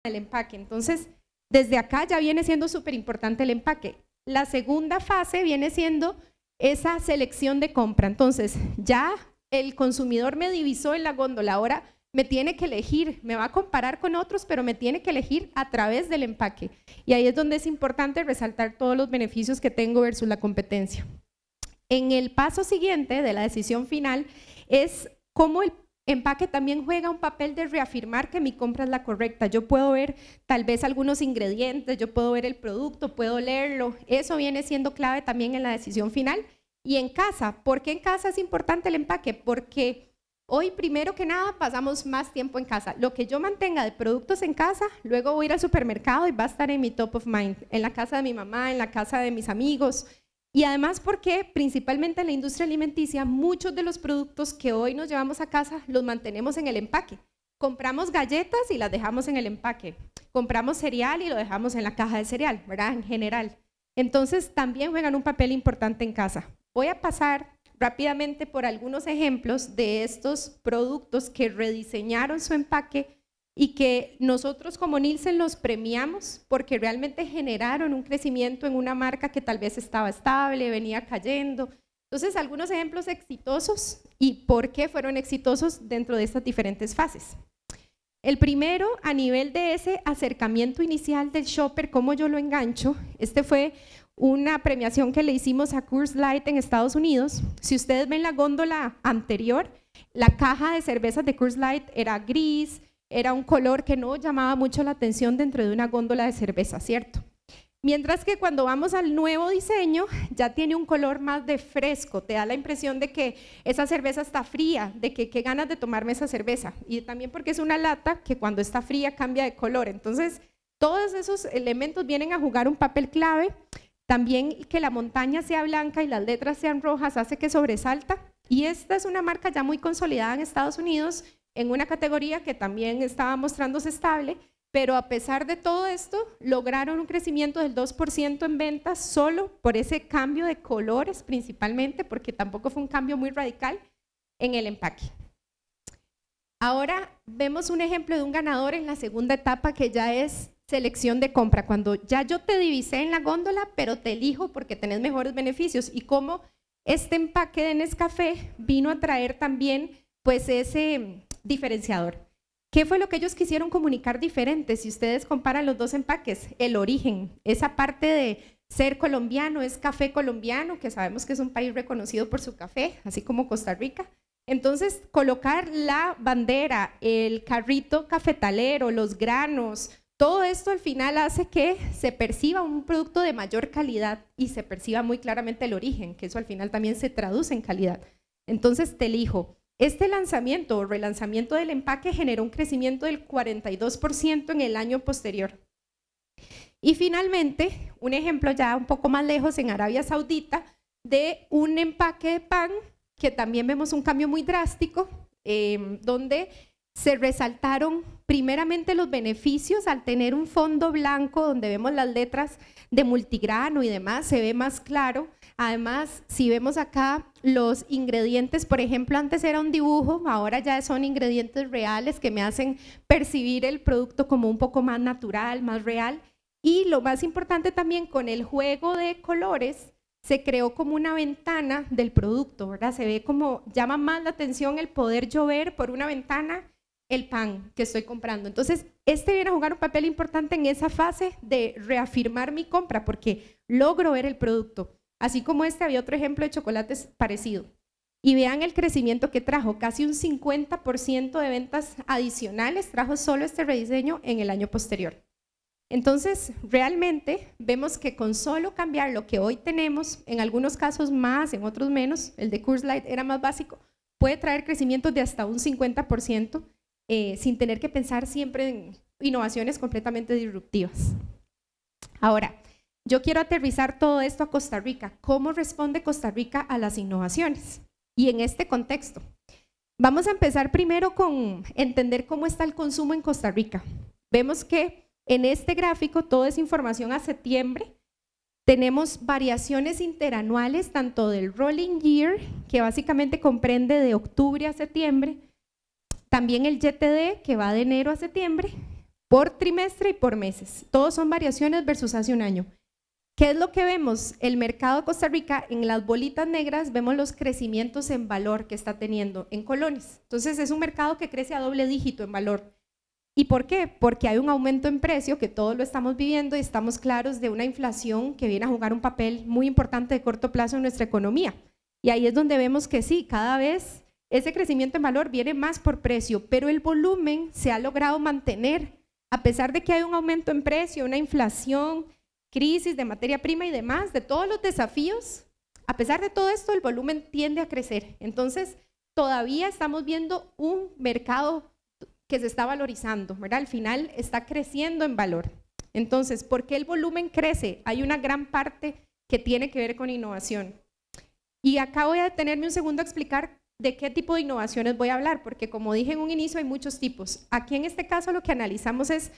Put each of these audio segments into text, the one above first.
del empaque. Entonces, desde acá ya viene siendo súper importante el empaque. La segunda fase viene siendo esa selección de compra. Entonces, ya el consumidor me divisó en la góndola, ahora me tiene que elegir, me va a comparar con otros, pero me tiene que elegir a través del empaque. Y ahí es donde es importante resaltar todos los beneficios que tengo versus la competencia. En el paso siguiente de la decisión final es cómo el empaque también juega un papel de reafirmar que mi compra es la correcta. Yo puedo ver tal vez algunos ingredientes, yo puedo ver el producto, puedo leerlo. Eso viene siendo clave también en la decisión final. Y en casa, ¿por qué en casa es importante el empaque? Porque hoy, primero que nada, pasamos más tiempo en casa. Lo que yo mantenga de productos en casa, luego voy a ir al supermercado y va a estar en mi top of mind, en la casa de mi mamá, en la casa de mis amigos. Y además porque principalmente en la industria alimenticia muchos de los productos que hoy nos llevamos a casa los mantenemos en el empaque. Compramos galletas y las dejamos en el empaque. Compramos cereal y lo dejamos en la caja de cereal, ¿verdad? En general. Entonces también juegan un papel importante en casa. Voy a pasar rápidamente por algunos ejemplos de estos productos que rediseñaron su empaque y que nosotros como Nielsen los premiamos porque realmente generaron un crecimiento en una marca que tal vez estaba estable, venía cayendo. Entonces, algunos ejemplos exitosos y por qué fueron exitosos dentro de estas diferentes fases. El primero, a nivel de ese acercamiento inicial del shopper, cómo yo lo engancho, este fue una premiación que le hicimos a Coors Light en Estados Unidos. Si ustedes ven la góndola anterior, la caja de cervezas de Coors Light era gris, era un color que no llamaba mucho la atención dentro de una góndola de cerveza, ¿cierto? Mientras que cuando vamos al nuevo diseño, ya tiene un color más de fresco, te da la impresión de que esa cerveza está fría, de que qué ganas de tomarme esa cerveza, y también porque es una lata que cuando está fría cambia de color. Entonces, todos esos elementos vienen a jugar un papel clave. También que la montaña sea blanca y las letras sean rojas hace que sobresalta, y esta es una marca ya muy consolidada en Estados Unidos, en una categoría que también estaba mostrándose estable, pero a pesar de todo esto, lograron un crecimiento del 2% en ventas solo por ese cambio de colores principalmente, porque tampoco fue un cambio muy radical en el empaque. Ahora vemos un ejemplo de un ganador en la segunda etapa que ya es selección de compra, cuando ya yo te divisé en la góndola, pero te elijo porque tenés mejores beneficios, y cómo este empaque de Nescafé vino a traer también pues ese diferenciador. ¿Qué fue lo que ellos quisieron comunicar diferente? Si ustedes comparan los dos empaques, el origen, esa parte de ser colombiano, es café colombiano, que sabemos que es un país reconocido por su café, así como Costa Rica. Entonces, colocar la bandera, el carrito cafetalero, los granos, todo esto al final hace que se perciba un producto de mayor calidad y se perciba muy claramente el origen, que eso al final también se traduce en calidad. Entonces, te elijo. Este lanzamiento o relanzamiento del empaque generó un crecimiento del 42% en el año posterior. Y finalmente, un ejemplo ya un poco más lejos en Arabia Saudita de un empaque de pan que también vemos un cambio muy drástico, donde se resaltaron primeramente los beneficios al tener un fondo blanco donde vemos las letras de multigrano y demás, se ve más claro. Además, si vemos acá los ingredientes, por ejemplo, antes era un dibujo, ahora ya son ingredientes reales que me hacen percibir el producto como un poco más natural, más real. Y lo más importante también, con el juego de colores, se creó como una ventana del producto, ¿verdad? Se ve como, llama más la atención el poder yo ver por una ventana el pan que estoy comprando. Entonces, este viene a jugar un papel importante en esa fase de reafirmar mi compra, porque logro ver el producto. Así como este, había otro ejemplo de chocolates parecido. Y vean el crecimiento que trajo, casi un 50% de ventas adicionales trajo solo este rediseño en el año posterior. Entonces, realmente vemos que con solo cambiar lo que hoy tenemos, en algunos casos más, en otros menos, el de Coors Light era más básico, puede traer crecimientos de hasta un 50%, sin tener que pensar siempre en innovaciones completamente disruptivas. Ahora, yo quiero aterrizar todo esto a Costa Rica. ¿Cómo responde Costa Rica a las innovaciones? Y en este contexto, vamos a empezar primero con entender cómo está el consumo en Costa Rica. Vemos que en este gráfico, toda esa información a septiembre, tenemos variaciones interanuales, tanto del rolling year, que básicamente comprende de octubre a septiembre, también el YTD, que va de enero a septiembre, por trimestre y por meses. Todos son variaciones versus hace un año. ¿Qué es lo que vemos? El mercado de Costa Rica, en las bolitas negras, vemos los crecimientos en valor que está teniendo en colones. Entonces, es un mercado que crece a doble dígito en valor. ¿Y por qué? Porque hay un aumento en precio, que todos lo estamos viviendo y estamos claros de una inflación que viene a jugar un papel muy importante de corto plazo en nuestra economía. Y ahí es donde vemos que sí, cada vez ese crecimiento en valor viene más por precio, pero el volumen se ha logrado mantener, a pesar de que hay un aumento en precio, una inflación, crisis de materia prima y demás, de todos los desafíos, a pesar de todo esto, el volumen tiende a crecer. Entonces, todavía estamos viendo un mercado que se está valorizando, ¿verdad? Al final está creciendo en valor. Entonces, ¿por qué el volumen crece? Hay una gran parte que tiene que ver con innovación. Y acá voy a detenerme un segundo a explicar de qué tipo de innovaciones voy a hablar, porque como dije en un inicio, hay muchos tipos. Aquí en este caso lo que analizamos es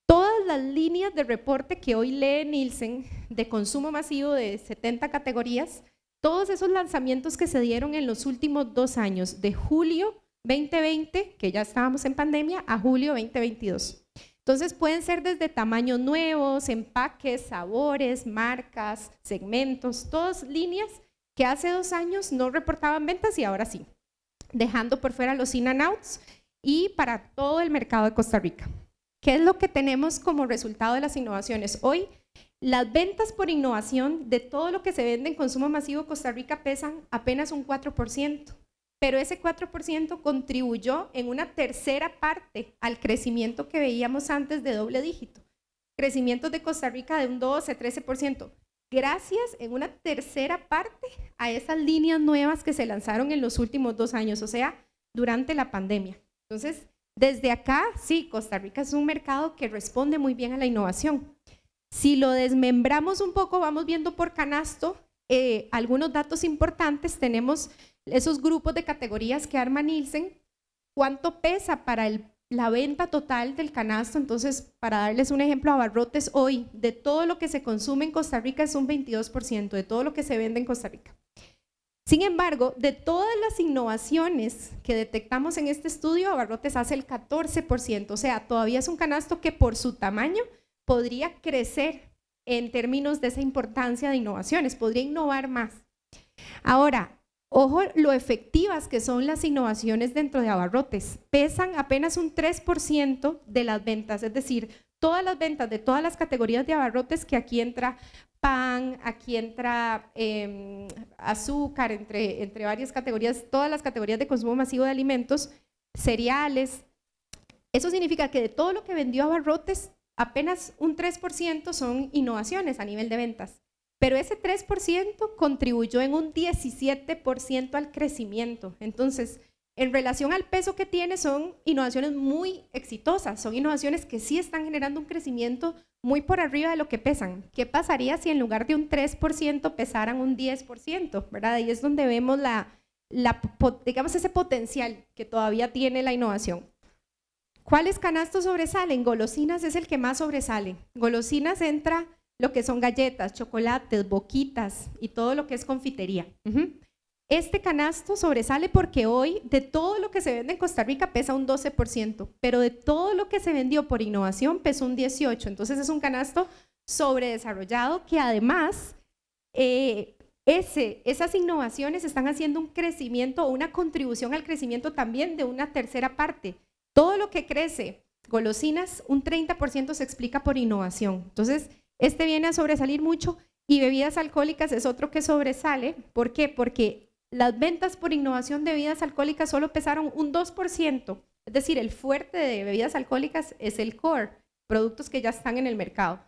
todas las líneas de reporte que hoy lee Nielsen de consumo masivo de 70 categorías, todos esos lanzamientos que se dieron en los últimos 2 años, de julio 2020, que ya estábamos en pandemia, a julio 2022. Entonces pueden ser desde tamaños nuevos, empaques, sabores, marcas, segmentos, todas líneas que hace 2 años no reportaban ventas y ahora sí, dejando por fuera los in and outs y para todo el mercado de Costa Rica. ¿Qué es lo que tenemos como resultado de las innovaciones? Hoy, las ventas por innovación de todo lo que se vende en consumo masivo en Costa Rica pesan apenas un 4%, pero ese 4% contribuyó en una tercera parte al crecimiento que veíamos antes de doble dígito. Crecimientos de Costa Rica de un 12, 13%, gracias en una tercera parte a esas líneas nuevas que se lanzaron en los últimos 2 años, o sea, durante la pandemia. Entonces, desde acá, sí, Costa Rica es un mercado que responde muy bien a la innovación. Si lo desmembramos un poco, vamos viendo por canasto algunos datos importantes. Tenemos esos grupos de categorías que arma Nielsen, cuánto pesa para la venta total del canasto. Entonces, para darles un ejemplo, abarrotes hoy, de todo lo que se consume en Costa Rica es un 22%, de todo lo que se vende en Costa Rica. Sin embargo, de todas las innovaciones que detectamos en este estudio, abarrotes hace el 14%, o sea, todavía es un canasto que por su tamaño podría crecer en términos de esa importancia de innovaciones, podría innovar más. Ahora, ojo lo efectivas que son las innovaciones dentro de abarrotes, pesan apenas un 3% de las ventas, es decir, todas las ventas de todas las categorías de abarrotes, que aquí entra pan, aquí entra azúcar, entre varias categorías, todas las categorías de consumo masivo de alimentos, cereales. Eso significa que de todo lo que vendió abarrotes, apenas un 3% son innovaciones a nivel de ventas, pero ese 3% contribuyó en un 17% al crecimiento. Entonces, en relación al peso que tiene, son innovaciones muy exitosas, son innovaciones que sí están generando un crecimiento muy por arriba de lo que pesan. ¿Qué pasaría si en lugar de un 3% pesaran un 10%? ¿Verdad? Ahí es donde vemos digamos, ese potencial que todavía tiene la innovación. ¿Cuáles canastos sobresalen? Golosinas es el que más sobresale. Golosinas entra lo que son galletas, chocolates, boquitas y todo lo que es confitería. Este canasto sobresale porque hoy de todo lo que se vende en Costa Rica pesa un 12%, pero de todo lo que se vendió por innovación pesó un 18%. Entonces es un canasto sobredesarrollado que además esas innovaciones están haciendo un crecimiento o una contribución al crecimiento también de una tercera parte. Todo lo que crece, golosinas, un 30% se explica por innovación. Entonces, este viene a sobresalir mucho y bebidas alcohólicas es otro que sobresale. ¿Por qué? Porque las ventas por innovación de bebidas alcohólicas solo pesaron un 2%, es decir, el fuerte de bebidas alcohólicas es el core, productos que ya están en el mercado,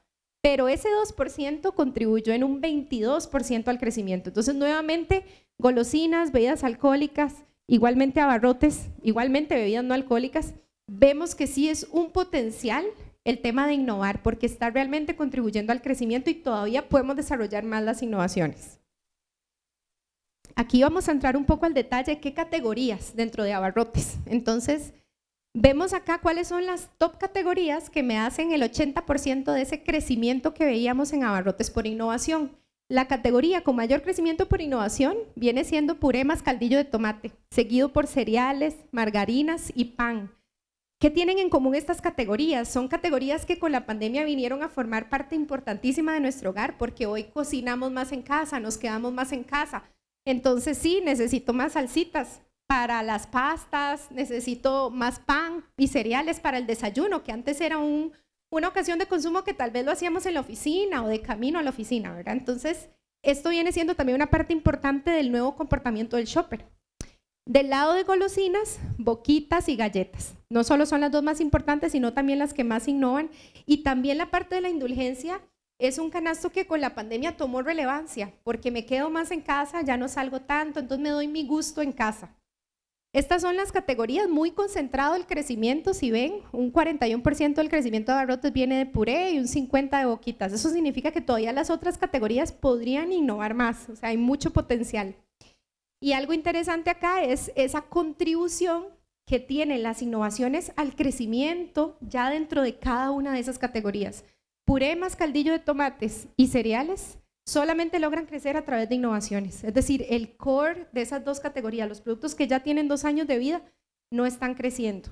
pero ese 2% contribuyó en un 22% al crecimiento. Entonces, nuevamente, golosinas, bebidas alcohólicas, igualmente abarrotes, igualmente bebidas no alcohólicas, vemos que sí es un potencial el tema de innovar, porque está realmente contribuyendo al crecimiento y todavía podemos desarrollar más las innovaciones. Aquí vamos a entrar un poco al detalle de qué categorías dentro de abarrotes. Entonces, vemos acá cuáles son las top categorías que me hacen el 80% de ese crecimiento que veíamos en abarrotes por innovación. La categoría con mayor crecimiento por innovación viene siendo puré más caldillo de tomate, seguido por cereales, margarinas y pan. ¿Qué tienen en común estas categorías? Son categorías que con la pandemia vinieron a formar parte importantísima de nuestro hogar, porque hoy cocinamos más en casa, nos quedamos más en casa. Entonces sí, necesito más salsitas para las pastas, necesito más pan y cereales para el desayuno, que antes era una ocasión de consumo que tal vez lo hacíamos en la oficina o de camino a la oficina, ¿verdad? Entonces, esto viene siendo también una parte importante del nuevo comportamiento del shopper. Del lado de golosinas, boquitas y galletas. No solo son las dos más importantes, sino también las que más innovan. Y también la parte de la indulgencia es un canasto que con la pandemia tomó relevancia, porque me quedo más en casa, ya no salgo tanto, entonces me doy mi gusto en casa. Estas son las categorías, muy concentrado el crecimiento. Si ven, un 41% del crecimiento de abarrotes viene de puré y un 50% de boquitas. Eso significa que todavía las otras categorías podrían innovar más, o sea, hay mucho potencial. Y algo interesante acá es esa contribución que tienen las innovaciones al crecimiento ya dentro de cada una de esas categorías. Puré más caldillo de tomates y cereales solamente logran crecer a través de innovaciones. Es decir, el core de esas dos categorías, los productos que ya tienen 2 años de vida, no están creciendo.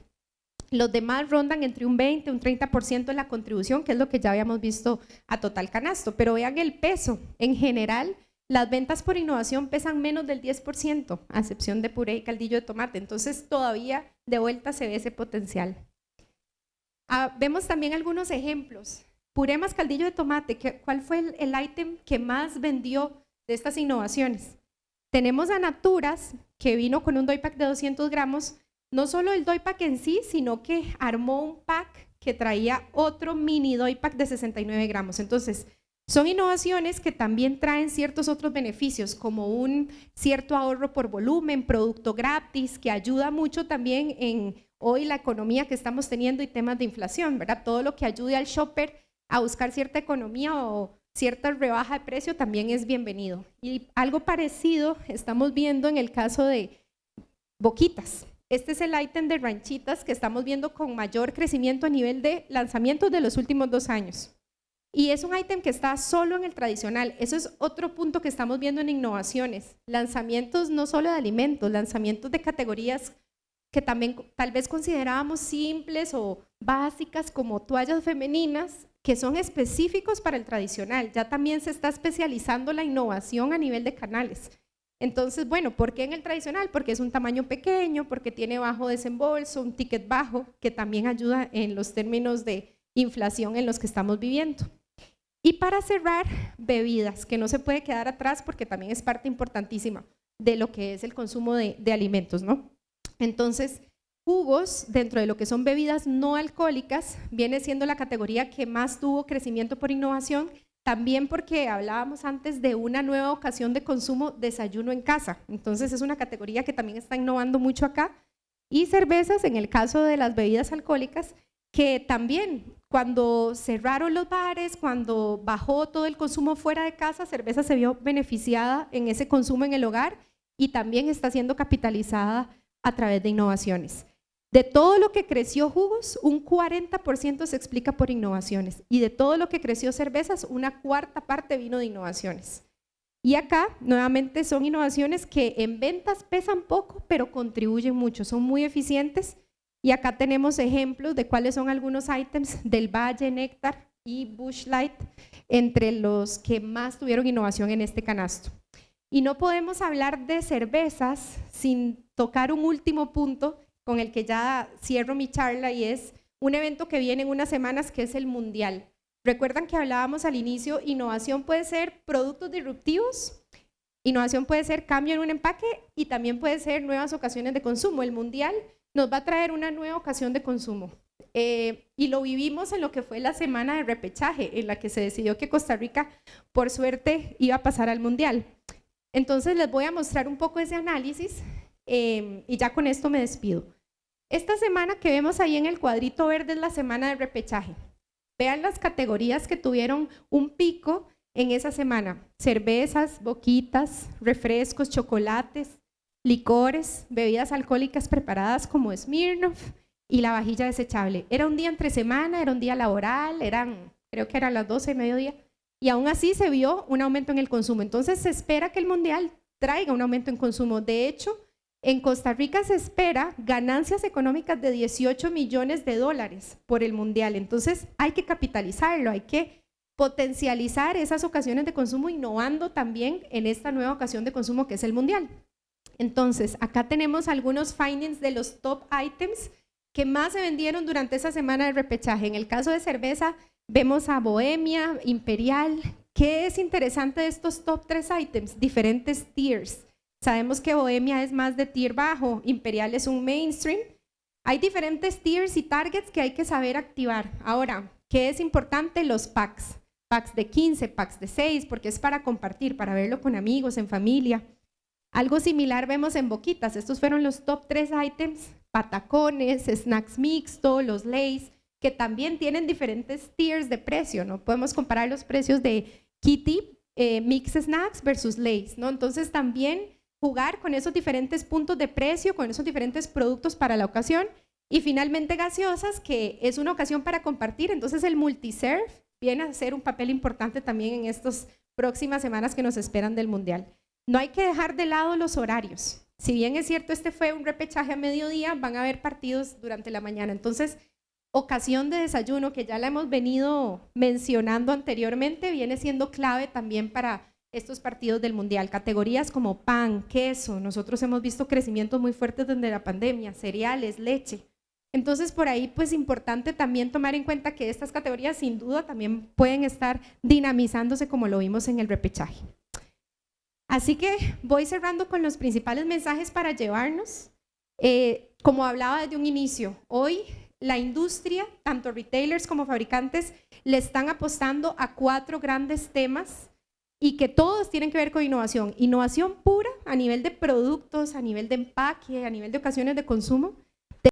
Los demás rondan entre un 20 y un 30% en la contribución, que es lo que ya habíamos visto a total canasto. Pero vean el peso, en general, las ventas por innovación pesan menos del 10%, a excepción de puré y caldillo de tomate. Entonces, todavía de vuelta se ve ese potencial. Vemos también algunos ejemplos. Puré más caldillo de tomate, ¿cuál fue el ítem que más vendió de estas innovaciones? Tenemos a Naturas, que vino con un doy pack de 200 gramos, no solo el doy pack en sí, sino que armó un pack que traía otro mini doy pack de 69 gramos. Entonces, son innovaciones que también traen ciertos otros beneficios, como un cierto ahorro por volumen, producto gratis, que ayuda mucho también en hoy la economía que estamos teniendo y temas de inflación, ¿verdad? Todo lo que ayude al shopper a buscar cierta economía o cierta rebaja de precio también es bienvenido. Y algo parecido estamos viendo en el caso de boquitas. Este es el ítem de ranchitas que estamos viendo con mayor crecimiento a nivel de lanzamientos de los últimos 2 años. Y es un ítem que está solo en el tradicional. Eso es otro punto que estamos viendo en innovaciones. Lanzamientos no solo de alimentos, lanzamientos de categorías que también tal vez considerábamos simples o básicas, como toallas femeninas, que son específicos para el tradicional. Ya también se está especializando la innovación a nivel de canales. Entonces, bueno, ¿por qué en el tradicional? Porque es un tamaño pequeño, porque tiene bajo desembolso, un ticket bajo, que también ayuda en los términos de inflación en los que estamos viviendo. Y para cerrar, bebidas, que no se puede quedar atrás porque también es parte importantísima de lo que es el consumo de alimentos, ¿no? Entonces, jugos, dentro de lo que son bebidas no alcohólicas, viene siendo la categoría que más tuvo crecimiento por innovación, también porque hablábamos antes de una nueva ocasión de consumo, desayuno en casa. Entonces, es una categoría que también está innovando mucho acá. Y cervezas, en el caso de las bebidas alcohólicas, que también cuando cerraron los bares, cuando bajó todo el consumo fuera de casa, cerveza se vio beneficiada en ese consumo en el hogar y también está siendo capitalizada a través de innovaciones. De todo lo que creció jugos, un 40% se explica por innovaciones, y de todo lo que creció cervezas, una cuarta parte vino de innovaciones. Y acá, nuevamente, son innovaciones que en ventas pesan poco, pero contribuyen mucho, son muy eficientes. Y acá tenemos ejemplos de cuáles son algunos ítems del Valle, Néctar y Busch Light, entre los que más tuvieron innovación en este canasto. Y no podemos hablar de cervezas sin tocar un último punto con el que ya cierro mi charla, y es un evento que viene en unas semanas, que es el Mundial. Recuerdan que hablábamos al inicio, innovación puede ser productos disruptivos, innovación puede ser cambio en un empaque y también puede ser nuevas ocasiones de consumo. El Mundial nos va a traer una nueva ocasión de consumo. Y lo vivimos en lo que fue la semana de repechaje, en la que se decidió que Costa Rica, por suerte, iba a pasar al Mundial. Entonces les voy a mostrar un poco ese análisis y ya con esto me despido. Esta semana que vemos ahí en el cuadrito verde es la semana de repechaje. Vean las categorías que tuvieron un pico en esa semana: cervezas, boquitas, refrescos, chocolates, licores, bebidas alcohólicas preparadas como Smirnoff y la vajilla desechable. Era un día entre semana, era un día laboral, creo que eran las 12 de mediodía, y aún así se vio un aumento en el consumo. Entonces se espera que el Mundial traiga un aumento en consumo. De hecho, En Costa Rica se espera ganancias económicas de 18 millones de dólares por el mundial, entonces hay que capitalizarlo, hay que potencializar esas ocasiones de consumo innovando también en esta nueva ocasión de consumo que es el mundial. Entonces, acá tenemos algunos findings de los top items que más se vendieron durante esa semana de repechaje. En el caso de cerveza, vemos a Bohemia, Imperial. ¿Qué es interesante de estos top 3 items? Diferentes tiers. Sabemos que Bohemia es más de tier bajo, Imperial es un mainstream. Hay diferentes tiers y targets que hay que saber activar. Ahora, ¿qué es importante? Los packs. Packs de 15, packs de 6, porque es para compartir, para verlo con amigos, en familia. Algo similar vemos en Boquitas. Estos fueron los top 3 items. Patacones, snacks mixto, los Lays, que también tienen diferentes tiers de precio, ¿no? Podemos comparar los precios de Kitty, Mix Snacks versus Lays, ¿no? Entonces también jugar con esos diferentes puntos de precio, con esos diferentes productos para la ocasión. Y finalmente gaseosas, que es una ocasión para compartir, entonces el multiserve viene a ser un papel importante también en estas próximas semanas que nos esperan del Mundial. No hay que dejar de lado los horarios. Si bien es cierto, este fue un repechaje a mediodía, van a haber partidos durante la mañana. Entonces, ocasión de desayuno, que ya la hemos venido mencionando anteriormente, viene siendo clave también para estos partidos del Mundial. Categorías como pan, queso, nosotros hemos visto crecimientos muy fuertes desde la pandemia, cereales, leche. Entonces, por ahí, pues importante también tomar en cuenta que estas categorías sin duda también pueden estar dinamizándose como lo vimos en el repechaje. Así que voy cerrando con los principales mensajes para llevarnos. Como hablaba desde un inicio, hoy la industria, tanto retailers como fabricantes, le están apostando a 4 grandes temas y que todos tienen que ver con innovación. Innovación pura a nivel de productos, a nivel de empaque, a nivel de ocasiones de consumo,